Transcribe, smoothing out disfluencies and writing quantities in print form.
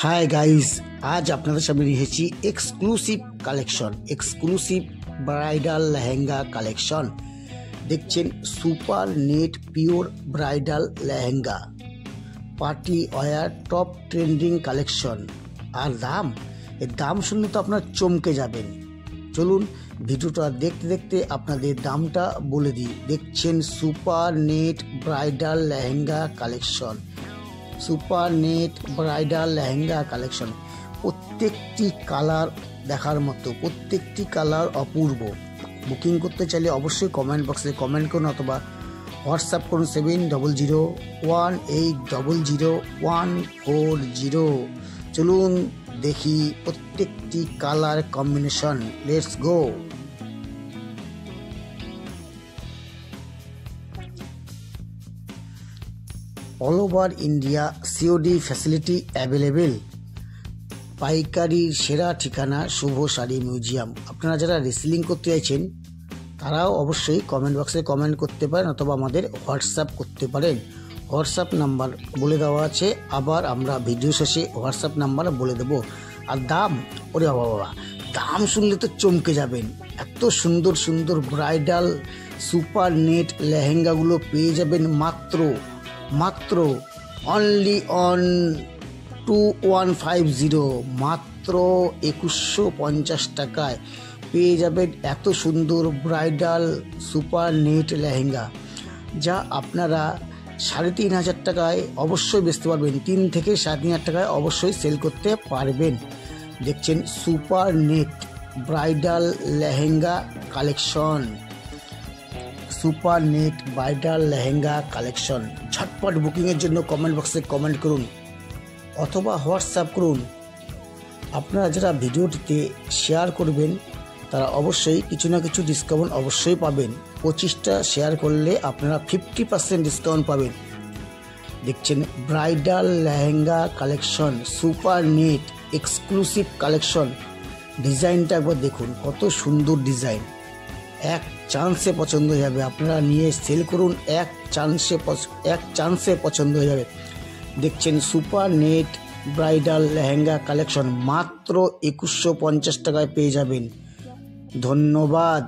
Hi guys, আজ আপনাদের সামনে নিয়ে এসেছি exclusive collection, exclusive bridal lehenga collection. দেখছেন super net pure bridal lehenga, party wear top trending collection. আর এর দাম শুনলে তো আপনার চমকে যাবেন। চলুন ভিডিওটা দেখতে দেখতে আপনাদের দামটা বলে দিই। দেখছেন super net bridal lehenga collection, super net bridal lehenga collection. প্রত্যেকটি কালার দেখার মতো, প্রত্যেকটি কালার অপূর্ব। বুকিং করতে চাইলে অবশ্যই কমেন্ট বক্সে কমেন্ট করুন অথবা হোয়াটসঅ্যাপ করুন 700018000140। চলুন দেখি প্রত্যেকটি colour combination. Let's go. All over India COD facility available. পাইকারির সেরা ঠিকানা শুভ শাড়ি মিউজিয়াম। আপনারা যারা রিসেলিং করতে চাইছেন তারাও অবশ্যই কমেন্ট বক্সে কমেন্ট করতে পারেন অথবা আমাদের হোয়াটসঅ্যাপ করতে পারেন। হোয়াটসঅ্যাপ নাম্বার বলে দেওয়া আছে, আবার আমরা ভিডিও শেষে হোয়াটসঅ্যাপ নাম্বার বলে দেব। আর দাম, ওরে বাবা, দাম শুনলে তো চমকে যাবেন। এত সুন্দর সুন্দর ব্রাইডাল সুপার নেট লেহেঙ্গাগুলো পেয়ে যাবেন মাত্র অনলি অন 2150, মাত্র 2150 টাকায় পেয়ে যাবেন এত সুন্দর ব্রাইডাল সুপার নেট লেহেঙ্গা, যা আপনারা 3500 টাকায় অবশ্যই বেচতে পারবেন। 3 থেকে 3500 টাকায় অবশ্যই সেল করতে পারবেন। দেখছেন super net bridal lehenga collection, super net bridal lehenga collection. ঝটপট বুকিংয়ের জন্য কমেন্ট বক্সে কমেন্ট করুন অথবা হোয়াটসঅ্যাপ করুন। আপনারা যারা ভিডিওটিতে শেয়ার করবেন তারা অবশ্যই কিছু না কিছু ডিসকাউন্ট অবশ্যই পাবেন। 25টা শেয়ার করলে আপনারা 50% ডিসকাউন্ট পাবেন। দেখছেন bridal lehenga collection, super net exclusive collection. ডিজাইনটা একবার দেখুন, কত সুন্দর ডিজাইন। এক চান্সে পছন্দ হয়ে যাবে। আপনারা নিয়ে সেল করুন, এক চান্সে পছন্দ হয়ে যাবে। দেখছেন super net bridal lehenga collection মাত্র 2150 টাকায় পেয়ে যাবেন। ধন্যবাদ।